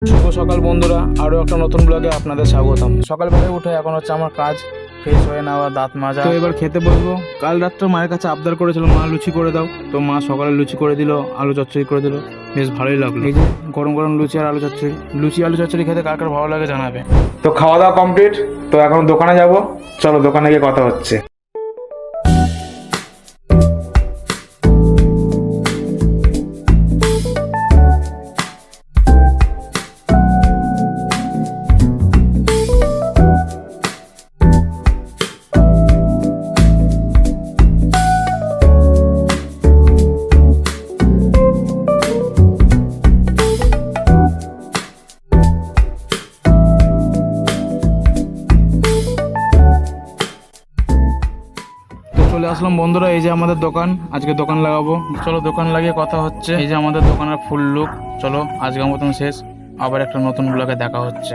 শুভ সকাল বন্ধুরা, আরও একটা নতুন ব্লগে আপনাদের স্বাগতম। সকালবেলায় উঠে এখন হচ্ছে আমার কাজ, ফ্রেশ হয়ে নেওয়া, দাঁত মাজা। তো এবার খেতে বসবো। কাল রাত্রে মায়ের কাছে আবদার করেছিল মা লুচি করে দাও, তো মা সকালে লুচি করে দিল, আলু চচ্চড়ি করে দিল, বেশ ভালোই লাগলো। এই যে গরম গরম লুচি আর আলু চচ্চড়ি। লুচি আলু চচ্চড়ি খেতে কার কার ভালো লাগে জানাবে। তো খাওয়া দাওয়া কমপ্লিট, তো এখন দোকানে যাব। চলো দোকানে গিয়ে কথা হচ্ছে। চলে আসলাম বন্ধুরা, এই যে আমাদের দোকান। আজকে দোকান লাগাবো, চলো দোকান লাগিয়ে কথা হচ্ছে। এই যে আমাদের দোকানের ফুল লুক। চলো আজকের মতন শেষ, আবার একটা নতুন ব্লগে দেখা হচ্ছে।